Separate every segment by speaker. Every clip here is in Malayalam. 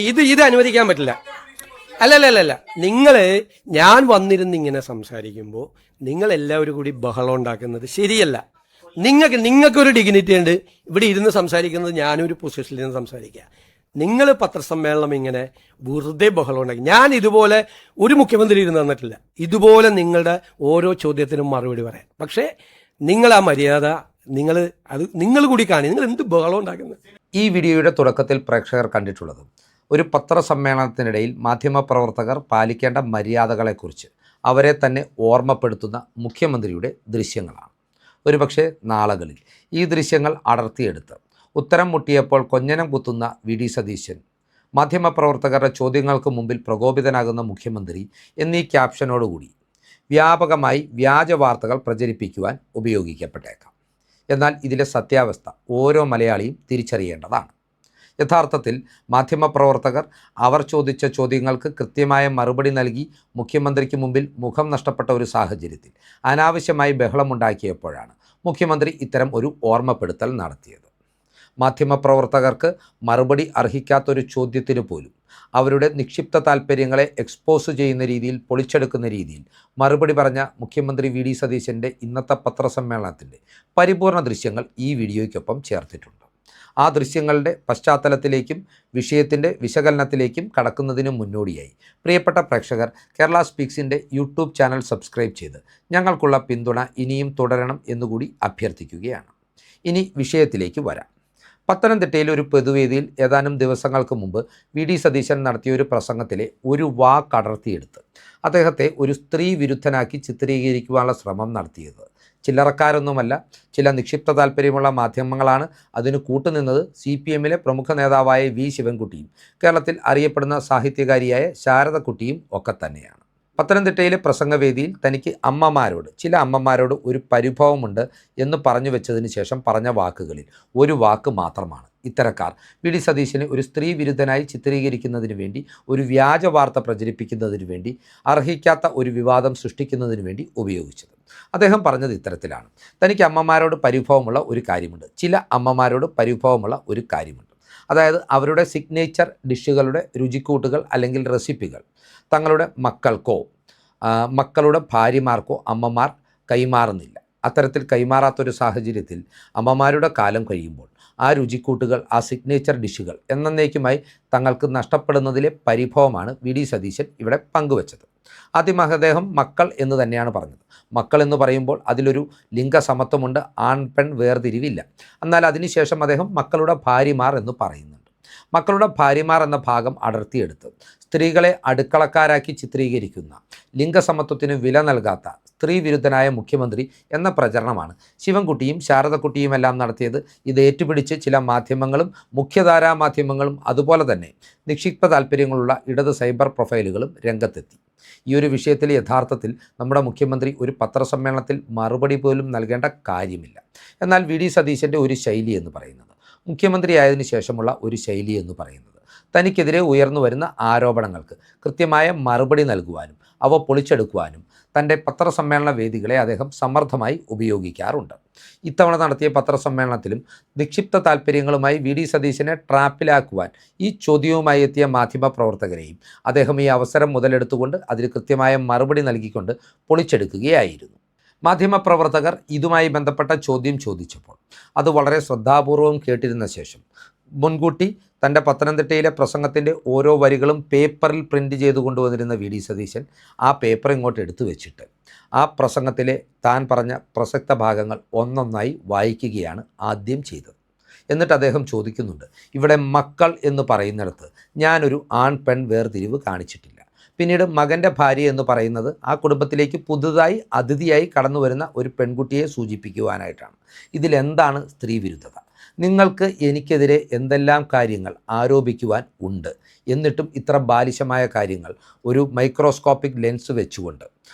Speaker 1: ഇത് അനുവദിക്കാൻ പറ്റില്ല. അല്ലല്ലല്ല, നിങ്ങൾ ഞാൻ വന്നിരുന്ന് ഇങ്ങനെ സംസാരിക്കുമ്പോൾ നിങ്ങൾ എല്ലാവരും കൂടി ബഹളം ഉണ്ടാക്കുന്നത് ശരിയല്ല. നിങ്ങൾക്കൊരു ഡിഗ്നിറ്റി ഉണ്ട്. ഇവിടെ ഇരുന്ന് സംസാരിക്കുന്നത് ഞാനൊരു പൊസിഷനിൽ നിന്ന് സംസാരിക്കുക. നിങ്ങൾ പത്രസമ്മേളനം ഇങ്ങനെ വെറുതെ ബഹളം ഉണ്ടാക്കി. ഞാൻ ഇതുപോലെ ഒരു മുഖ്യമന്ത്രി ഇരുന്ന് തന്നിട്ടില്ല ഇതുപോലെ നിങ്ങളുടെ ഓരോ ചോദ്യത്തിനും മറുപടി പറയാൻ. പക്ഷേ നിങ്ങൾ ആ മര്യാദ നിങ്ങൾ കൂടി കാണി. നിങ്ങൾ എന്ത് ബഹളം ഉണ്ടാക്കുന്നത്?
Speaker 2: ഈ വീഡിയോയുടെ തുടക്കത്തിൽ പ്രേക്ഷകർ കണ്ടിട്ടുള്ളത് ഒരു പത്രസമ്മേളനത്തിനിടയിൽ മാധ്യമപ്രവർത്തകർ പാലിക്കേണ്ട മര്യാദകളെക്കുറിച്ച് അവരെ തന്നെ ഓർമ്മപ്പെടുത്തുന്ന മുഖ്യമന്ത്രിയുടെ ദൃശ്യങ്ങളാണ്. ഒരുപക്ഷെ നാളുകളിൽ ഈ ദൃശ്യങ്ങൾ അടർത്തിയെടുത്ത് ഉത്തരം മുട്ടിയപ്പോൾ കൊഞ്ഞനം കുത്തുന്ന വി.ഡി. സതീശൻ, മാധ്യമപ്രവർത്തകരുടെ ചോദ്യങ്ങൾക്ക് മുമ്പിൽ പ്രകോപിതനാകുന്ന മുഖ്യമന്ത്രി എന്നീ ക്യാപ്ഷനോടുകൂടി വ്യാപകമായി വ്യാജ വാർത്തകൾ പ്രചരിപ്പിക്കുവാൻ ഉപയോഗിക്കപ്പെട്ടേക്കാം. എന്നാൽ ഇതിലെ സത്യാവസ്ഥ ഓരോ മലയാളിയും തിരിച്ചറിയേണ്ടതാണ്. യഥാർത്ഥത്തിൽ മാധ്യമപ്രവർത്തകർ അവർ ചോദിച്ച ചോദ്യങ്ങൾക്ക് കൃത്യമായ മറുപടി നൽകി മുഖ്യമന്ത്രിക്ക് മുമ്പിൽ മുഖം നഷ്ടപ്പെട്ട ഒരു സാഹചര്യത്തിൽ അനാവശ്യമായി ബഹളമുണ്ടാക്കിയപ്പോഴാണ് മുഖ്യമന്ത്രി ഇത്തരം ഒരു ഓർമ്മപ്പെടുത്തൽ നടത്തിയത്. മാധ്യമപ്രവർത്തകർക്ക് മറുപടി അർഹിക്കാത്തൊരു ചോദ്യത്തിന് പോലും അവരുടെ നിക്ഷിപ്ത താൽപ്പര്യങ്ങളെ എക്സ്പോസ് ചെയ്യുന്ന രീതിയിൽ, പൊളിച്ചെടുക്കുന്ന രീതിയിൽ മറുപടി പറഞ്ഞ മുഖ്യമന്ത്രി വി.ഡി. സതീശൻ്റെ ഇന്നത്തെ പത്രസമ്മേളനത്തിൻ്റെ പരിപൂർണ ദൃശ്യങ്ങൾ ഈ വീഡിയോയ്ക്കൊപ്പം ചേർത്തിട്ടുണ്ട്. ആ ദൃശ്യങ്ങളുടെ പശ്ചാത്തലത്തിലേക്കും വിഷയത്തിൻ്റെ വിശകലനത്തിലേക്കും കടക്കുന്നതിന് മുന്നോടിയായി പ്രിയപ്പെട്ട പ്രേക്ഷകർ, കേരള സ്പീക്സിൻ്റെ യൂട്യൂബ് ചാനൽ സബ്സ്ക്രൈബ് ചെയ്ത് ഞങ്ങൾക്കുള്ള പിന്തുണ ഇനിയും തുടരണം എന്നുകൂടി അഭ്യർത്ഥിക്കുകയാണ്. ഇനി വിഷയത്തിലേക്ക് വരാം. പത്തനംതിട്ടയിൽ ഒരു പൊതുവേദിയിൽ ഏതാനും ദിവസങ്ങൾക്ക് മുമ്പ് വി.ഡി. സതീശൻ നടത്തിയ ഒരു പ്രസംഗത്തിലെ ഒരു വാക്കടർത്തിയെടുത്ത് അദ്ദേഹത്തെ ഒരു സ്ത്രീ വിരുദ്ധനാക്കി ചിത്രീകരിക്കുവാനുള്ള ശ്രമം നടത്തിയത് ചില്ലറക്കാരൊന്നുമല്ല, ചില നിക്ഷിപ്ത താൽപ്പര്യമുള്ള മാധ്യമങ്ങളാണ്. അതിന് കൂട്ടുനിന്നത് CPMലെ പ്രമുഖ നേതാവായ വി. ശിവൻകുട്ടിയും കേരളത്തിൽ അറിയപ്പെടുന്ന സാഹിത്യകാരിയായ ശാരദക്കുട്ടിയും ഒക്കെ തന്നെയാണ്. പത്തനംതിട്ടയിലെ പ്രസംഗവേദിയിൽ തനിക്ക് ചില അമ്മമാരോട് ഒരു പരിഭവമുണ്ട് എന്ന് പറഞ്ഞു വെച്ചതിന് ശേഷം പറഞ്ഞ വാക്കുകളിൽ ഒരു വാക്ക് മാത്രമാണ് ഇത്തരക്കാർ വി.ഡി. സതീശനെ ഒരു സ്ത്രീ വിരുദ്ധനായി ചിത്രീകരിക്കുന്നതിന് വേണ്ടി, ഒരു വ്യാജ വാർത്ത പ്രചരിപ്പിക്കുന്നതിന് വേണ്ടി, അർഹിക്കാത്ത ഒരു വിവാദം സൃഷ്ടിക്കുന്നതിന് വേണ്ടി ഉപയോഗിച്ചത്. അദ്ദേഹം പറഞ്ഞത് ഇത്തരത്തിലാണ്: തനിക്ക് അമ്മമാരോട് പരിഭവമുള്ള ഒരു കാര്യമുണ്ട്, ചില അമ്മമാരോട് പരിഭവമുള്ള ഒരു കാര്യമുണ്ട്. അതായത് അവരുടെ സിഗ്നേച്ചർ ഡിഷുകളുടെ രുചിക്കൂട്ടുകൾ അല്ലെങ്കിൽ റെസിപ്പികൾ തങ്ങളുടെ മക്കൾക്കോ മക്കളുടെ ഭാര്യമാർക്കോ അമ്മമാർ കൈമാറുന്നില്ല. അത്തരത്തിൽ കൈമാറാത്തൊരു സാഹചര്യത്തിൽ അമ്മമാരുടെ കാലം കഴിയുമ്പോൾ ആ രുചിക്കൂട്ടുകൾ, ആ സിഗ്നേച്ചർ ഡിഷുകൾ എന്നേക്കുമായി തങ്ങൾക്ക് നഷ്ടപ്പെടുന്നതിലെ പരിഭവമാണ് വി.ഡി. സതീശൻ ഇവിടെ പങ്കുവച്ചത്. ആദ്യം അദ്ദേഹം മക്കൾ എന്ന് തന്നെയാണ് പറഞ്ഞത്. മക്കൾ എന്ന് പറയുമ്പോൾ അതിലൊരു ലിംഗസമത്വമുണ്ട്, ആൺ പെൺ വേർതിരിവില്ല. എന്നാൽ അതിനുശേഷം അദ്ദേഹം മക്കളുടെ ഭാര്യമാർ എന്ന് പറയുന്നുണ്ട്. മക്കളുടെ ഭാര്യമാർ എന്ന ഭാഗം അടർത്തിയെടുത്ത് സ്ത്രീകളെ അടുക്കളക്കാരാക്കി ചിത്രീകരിക്കുന്ന, ലിംഗസമത്വത്തിന് വില നൽകാത്ത സ്ത്രീ വിരുദ്ധനായ മുഖ്യമന്ത്രി എന്ന പ്രചരണമാണ് ശിവൻകുട്ടിയും ശാരദക്കുട്ടിയുമെല്ലാം നടത്തിയത്. ഇത് ഏറ്റുപിടിച്ച് ചില മാധ്യമങ്ങളും മുഖ്യധാരാ മാധ്യമങ്ങളും അതുപോലെ തന്നെ നിക്ഷിപ്ത താൽപ്പര്യങ്ങളുള്ള ഇടത് സൈബർ പ്രൊഫൈലുകളും രംഗത്തെത്തി. ഈ ഒരു വിഷയത്തിൽ യഥാർത്ഥത്തിൽ നമ്മുടെ മുഖ്യമന്ത്രി ഒരു പത്രസമ്മേളനത്തിൽ മറുപടി പോലും നൽകേണ്ട കാര്യമില്ല. എന്നാൽ വി.ഡി. സതീശൻ്റെ ഒരു ശൈലി എന്ന് പറയുന്നത്, മുഖ്യമന്ത്രിയായതിനു ശേഷമുള്ള ഒരു ശൈലി എന്ന് പറയുന്നത്, തനിക്കെതിരെ ഉയർന്നു വരുന്ന ആരോപണങ്ങൾക്ക് കൃത്യമായ മറുപടി നൽകുവാനും അവ പൊളിച്ചെടുക്കുവാനും തൻ്റെ പത്രസമ്മേളന വേദികളെ അദ്ദേഹം സമർത്ഥമായി ഉപയോഗിക്കാറുണ്ട്. ഇത്തവണ നടത്തിയ പത്രസമ്മേളനത്തിലും നിക്ഷിപ്ത താൽപ്പര്യങ്ങളുമായി വി.ഡി. സതീശനെ ട്രാപ്പിലാക്കുവാൻ ഈ ചോദ്യവുമായി എത്തിയ മാധ്യമപ്രവർത്തകരെയും അദ്ദേഹം ഈ അവസരം മുതലെടുത്തുകൊണ്ട് അതിന് കൃത്യമായ മറുപടി നൽകിക്കൊണ്ട് പൊളിച്ചെടുക്കുകയായിരുന്നു. മാധ്യമപ്രവർത്തകർ ഇതുമായി ബന്ധപ്പെട്ട ചോദ്യം ചോദിച്ചപ്പോൾ അത് വളരെ ശ്രദ്ധാപൂർവം കേട്ടിരുന്ന ശേഷം മുൻകൂട്ടി തൻ്റെ പത്തനംതിട്ടയിലെ പ്രസംഗത്തിൻ്റെ ഓരോ വരികളും പേപ്പറിൽ പ്രിൻ്റ് ചെയ്തു കൊണ്ടുവന്നിരുന്ന വി.ഡി. സതീശൻ ആ പേപ്പർ ഇങ്ങോട്ട് എടുത്തു വെച്ചിട്ട് ആ പ്രസംഗത്തിലെ താൻ പറഞ്ഞ പ്രസക്ത ഭാഗങ്ങൾ ഒന്നൊന്നായി വായിക്കുകയാണ് ആദ്യം ചെയ്തത്. എന്നിട്ട് അദ്ദേഹം ചോദിക്കുന്നുണ്ട്, ഇവിടെ മക്കൾ എന്ന് പറയുന്നിടത്ത് ഞാനൊരു ആൺ പെൺ വേർതിരിവ് കാണിച്ചിട്ടില്ല. പിന്നീട് മകൻ്റെ ഭാര്യ എന്ന് പറയുന്നത് ആ കുടുംബത്തിലേക്ക് പുതുതായി അതിഥിയായി കടന്നു വരുന്ന ഒരു പെൺകുട്ടിയെ സൂചിപ്പിക്കുവാനായിട്ടാണ്. ഇതിലെന്താണ് സ്ത്രീ വിരുദ്ധത? നിങ്ങൾക്ക് എനിക്കെതിരെ എന്തെല്ലാം കാര്യങ്ങൾ ആരോപിക്കുവാൻ ഉണ്ട്, എന്നിട്ടും ഇത്ര ബാലിശമായ കാര്യങ്ങൾ ഒരു മൈക്രോസ്കോപ്പിക് ലെൻസ് വെച്ചുകൊണ്ട്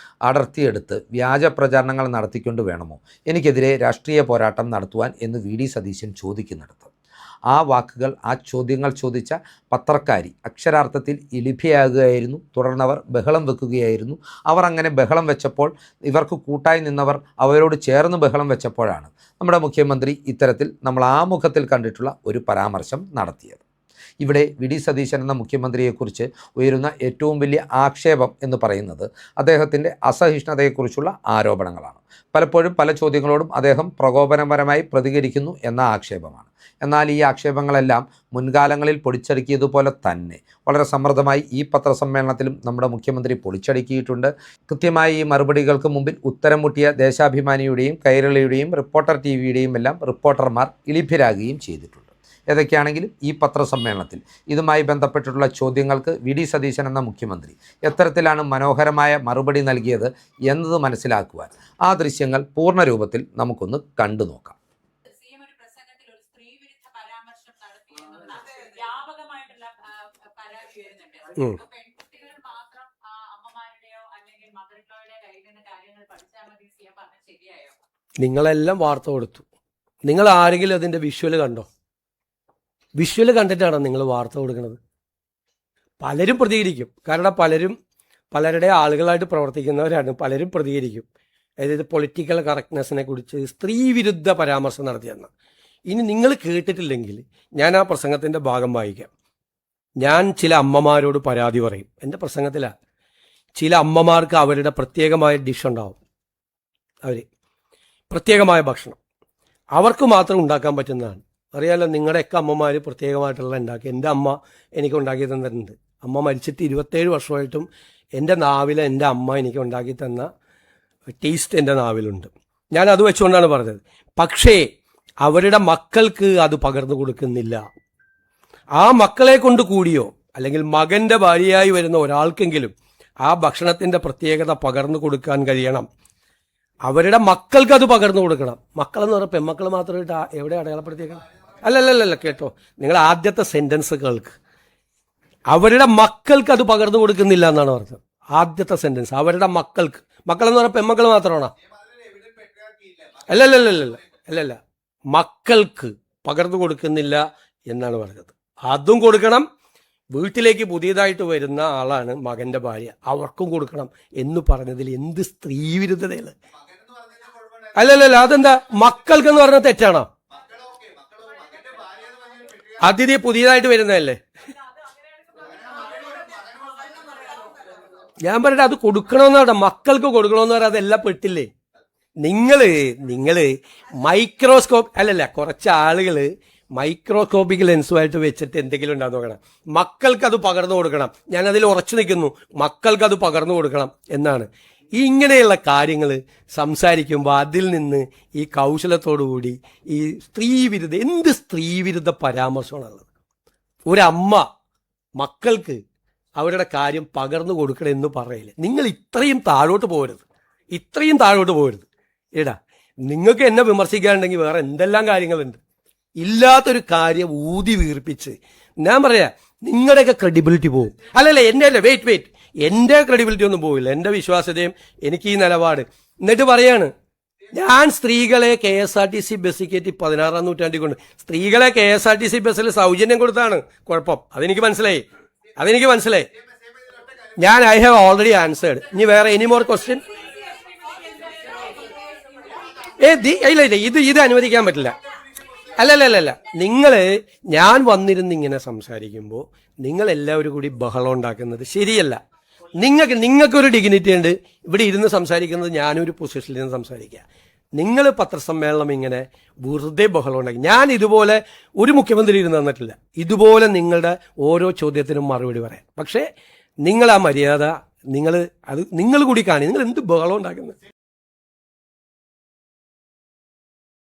Speaker 2: അടർത്തിയെടുത്ത് വ്യാജ പ്രചാരണങ്ങൾ നടത്തിക്കൊണ്ട് വേണമോ എനിക്കെതിരെ രാഷ്ട്രീയ പോരാട്ടം നടത്തുവാൻ എന്ന് വി.ഡി. സതീശൻ ചോദിക്കുന്നിടത്ത് ആ വാക്കുകൾ, ആ ചോദ്യങ്ങൾ ചോദിച്ച പത്രക്കാരി അക്ഷരാർത്ഥത്തിൽ ഇലിഭ്യയാകുകയായിരുന്നു. തുടർന്നവർ ബഹളം വെക്കുകയായിരുന്നു. അവർ അങ്ങനെ ബഹളം വെച്ചപ്പോൾ ഇവർക്ക് കൂട്ടായി നിന്നവർ അവരോട് ചേർന്ന് ബഹളം വെച്ചപ്പോഴാണ് നമ്മുടെ മുഖ്യമന്ത്രി ഇത്തരത്തിൽ നമ്മൾ ആമുഖത്തിൽ കണ്ടിട്ടുള്ള ഒരു പരാമർശം നടത്തിയത്. ഇവിടെ വി ഡി സതീശൻ എന്ന മുഖ്യമന്ത്രിയെക്കുറിച്ച് ഉയരുന്ന ഏറ്റവും വലിയ ആക്ഷേപം എന്ന് പറയുന്നത് അദ്ദേഹത്തിൻ്റെ അസഹിഷ്ണുതയെക്കുറിച്ചുള്ള ആരോപണങ്ങളാണ്. പലപ്പോഴും പല ചോദ്യങ്ങളോടും അദ്ദേഹം പ്രകോപനപരമായി പ്രതികരിക്കുന്നു എന്ന ആക്ഷേപമാണ്. എന്നാൽ ഈ ആക്ഷേപങ്ങളെല്ലാം മുൻകാലങ്ങളിൽ പൊടിച്ചടുക്കിയതുപോലെ തന്നെ വളരെ സമൃദ്ധമായി ഈ പത്രസമ്മേളനത്തിലും നമ്മുടെ മുഖ്യമന്ത്രി പൊടിച്ചടുക്കിയിട്ടുണ്ട്. കൃത്യമായി ഈ മറുപടികൾക്ക് മുമ്പിൽ ഉത്തരം മുട്ടിയ ദേശാഭിമാനിയുടെയും കൈരളിയുടെയും റിപ്പോർട്ടർ ടിവിയുടെയും എല്ലാം റിപ്പോർട്ടർമാർ ഇളിഭ്യരാകുകയും ചെയ്തിട്ടുണ്ട്. ഏതൊക്കെയാണെങ്കിലും ഈ പത്രസമ്മേളനത്തിൽ ഇതുമായി ബന്ധപ്പെട്ടിട്ടുള്ള ചോദ്യങ്ങൾക്ക് വി ഡി സതീശൻ എന്ന മുഖ്യമന്ത്രി എത്തരത്തിലാണ് മനോഹരമായ മറുപടി നൽകിയത് എന്നത് മനസ്സിലാക്കുവാൻ ആ ദൃശ്യങ്ങൾ പൂർണ്ണ രൂപത്തിൽ നമുക്കൊന്ന് കണ്ടു നോക്കാം.
Speaker 1: നിങ്ങളെല്ലാം വാർത്ത കൊടുത്തു. നിങ്ങൾ ആരെങ്കിലും അതിൻ്റെ വിഷ്വൽ കണ്ടോ? വിഷ്വൽ കണ്ടിട്ടാണോ നിങ്ങൾ വാർത്ത കൊടുക്കുന്നത്? പലരും പ്രതികരിക്കും. കാരണം പലരുടെ ആളുകളായിട്ട് പ്രവർത്തിക്കുന്നവരാണ്. പലരും പ്രതികരിക്കും. അതായത് പൊളിറ്റിക്കൽ കറക്റ്റ്നെസ്സിനെ കുറിച്ച് സ്ത്രീവിരുദ്ധ പരാമർശം നടത്തിയെന്ന്. ഇനി നിങ്ങൾ കേട്ടിട്ടില്ലെങ്കിൽ ഞാൻ ആ പ്രസംഗത്തിൻ്റെ ഭാഗം വായിക്കാം. ഞാൻ ചില അമ്മമാരോട് പരാതി പറയും. എൻ്റെ പ്രസംഗത്തിലാണ്. ചില അമ്മമാർക്ക് അവരുടെ പ്രത്യേകമായ ഡിഷ് ഉണ്ടാവും. അവർ പ്രത്യേകമായ ഭക്ഷണം അവർക്ക് മാത്രം ഉണ്ടാക്കാൻ പറ്റുന്നതാണ്. അറിയാലോ, നിങ്ങളുടെയൊക്കെ അമ്മമാർ പ്രത്യേകമായിട്ടുള്ള ഉണ്ടാക്കി. എൻ്റെ അമ്മ എനിക്ക് ഉണ്ടാക്കി തന്നിട്ടുണ്ട്. അമ്മ മരിച്ചിട്ട് 27 വർഷമായിട്ടും എൻ്റെ നാവിൽ എൻ്റെ അമ്മ എനിക്ക് ഉണ്ടാക്കി തന്ന ടേസ്റ്റ് എൻ്റെ നാവിലുണ്ട്. ഞാൻ അത് വെച്ചുകൊണ്ടാണ് പറഞ്ഞത്. പക്ഷേ അവരുടെ മക്കൾക്ക് അത് പകർന്നു കൊടുക്കുന്നില്ല. ആ മക്കളെ കൊണ്ട് കൂടിയോ അല്ലെങ്കിൽ മകൻ്റെ ഭാര്യയായി വരുന്ന ഒരാൾക്കെങ്കിലും ആ ഭക്ഷണത്തിൻ്റെ പ്രത്യേകത പകർന്നു കൊടുക്കാൻ കഴിയണം. അവരുടെ മക്കൾക്ക് അത് പകർന്നു കൊടുക്കണം. മക്കളെന്ന് പറഞ്ഞാൽ പെൺമക്കൾ മാത്രമായിട്ട് എവിടെ അടയാളപ്പെടുത്തിയേക്കണം? അല്ലല്ലല്ല, കേട്ടോ, നിങ്ങൾ ആദ്യത്തെ സെന്റൻസ് കേൾക്ക്. അവരുടെ മക്കൾക്ക് അത് പകർന്നു കൊടുക്കുന്നില്ല എന്നാണ് പറഞ്ഞത്. ആദ്യത്തെ സെന്റൻസ് അവരുടെ മക്കൾക്ക്. മക്കളെന്ന് പറഞ്ഞാൽ പെൺമക്കൾ മാത്രമാണോ? അല്ലല്ല, മക്കൾക്ക് പകർന്നു കൊടുക്കുന്നില്ല എന്നാണ് പറഞ്ഞത്. അതും കൊടുക്കണം. വീട്ടിലേക്ക് പുതിയതായിട്ട് വരുന്ന ആളാണ് മകന്റെ ഭാര്യ, അവർക്കും കൊടുക്കണം എന്ന് പറഞ്ഞതിൽ എന്ത് സ്ത്രീവിരുദ്ധതയാണ്? അല്ലല്ല, അതെന്താ? മക്കൾക്കെന്ന് പറഞ്ഞാൽ തെറ്റാണോ? അതിഥി പുതിയതായിട്ട് വരുന്നതല്ലേ? ഞാൻ പറയട്ടെ, അത് കൊടുക്കണമെന്നാണ്. മക്കൾക്ക് കൊടുക്കണമെന്ന് പറയാം. അതെല്ലാം പെട്ടില്ലേ? നിങ്ങള് മൈക്രോസ്കോപ്പ് അല്ലല്ല, കുറച്ച് ആളുകള് മൈക്രോസ്കോപ്പിക് ലെൻസുമായിട്ട് വെച്ചിട്ട് എന്തെങ്കിലും ഉണ്ടാകുന്ന നോക്കണം. മക്കൾക്ക് അത് പകർന്നു കൊടുക്കണം. ഞാനതിൽ ഉറച്ചു നിൽക്കുന്നു. മക്കൾക്ക് അത് പകർന്നു കൊടുക്കണം എന്നാണ്. ഇങ്ങനെയുള്ള കാര്യങ്ങൾ സംസാരിക്കുമ്പോൾ അതിൽ നിന്ന് ഈ കൗശലത്തോടുകൂടി ഈ സ്ത്രീവിരുദ്ധ എന്ത് സ്ത്രീവിരുദ്ധ പരാമർശമാണുള്ളത്? ഒരമ്മ മക്കൾക്ക് അവരുടെ കാര്യം പകർന്നു കൊടുക്കണം എന്ന് പറയില്ല. നിങ്ങൾ ഇത്രയും താഴോട്ട് പോകരുത്. എടാ, നിങ്ങൾക്ക് എന്നെ വിമർശിക്കാനുണ്ടെങ്കിൽ വേറെ എന്തെല്ലാം കാര്യങ്ങളുണ്ട്. ഇല്ലാത്തൊരു കാര്യം ഊതി വീർപ്പിച്ച് ഞാൻ പറയാ നിങ്ങളുടെയൊക്കെ ക്രെഡിബിലിറ്റി പോകും. അല്ലല്ല, വെയിറ്റ് എൻ്റെ ക്രെഡിബിലിറ്റി ഒന്നും പോവില്ല. എൻ്റെ വിശ്വാസ്യതയും എനിക്ക് ഈ നിലപാട്. എന്നിട്ട് പറയാണ് ഞാൻ സ്ത്രീകളെ KSRTC ബസ്സിൽ കയറ്റി 16-ാം നൂറ്റാണ്ടിൽ കൊണ്ട് സ്ത്രീകളെ KSRTC ബസ്സിൽ സൗജന്യം കൊടുത്താണ് കുഴപ്പം. അതെനിക്ക് മനസ്സിലായി. ഞാൻ ഐ ഹാവ് ഓൾറെഡി ആൻസേർഡ്. ഇനി വേറെ എനി മോർ ക്വസ്റ്റ്യൻ? ഇത് അനുവദിക്കാൻ പറ്റില്ല. അല്ലല്ല, ഞാൻ വന്നിരുന്നിങ്ങനെ സംസാരിക്കുമ്പോൾ നിങ്ങൾ എല്ലാവരും കൂടി ബഹളം ഉണ്ടാക്കുന്നത് ശരിയല്ല. നിങ്ങൾക്കൊരു ഡിഗ്നിറ്റി ഉണ്ട്. ഇവിടെ ഇരുന്ന് സംസാരിക്കുന്നത് ഞാനൊരു പൊസിഷനിൽ നിന്ന് സംസാരിക്കുക. നിങ്ങൾ പത്രസമ്മേളനം ഇങ്ങനെ വെറുതെ ബഹളം ഉണ്ടാക്കി. ഞാൻ ഇതുപോലെ ഒരു മുഖ്യമന്ത്രി ഇരുന്ന് തന്നിട്ടില്ല. ഇതുപോലെ നിങ്ങളുടെ ഓരോ ചോദ്യത്തിനും മറുപടി പറയാം. പക്ഷേ നിങ്ങൾ ആ മര്യാദ നിങ്ങൾ കൂടി കാണി. നിങ്ങൾ എന്ത് ബഹളം ഉണ്ടാക്കുന്നത്?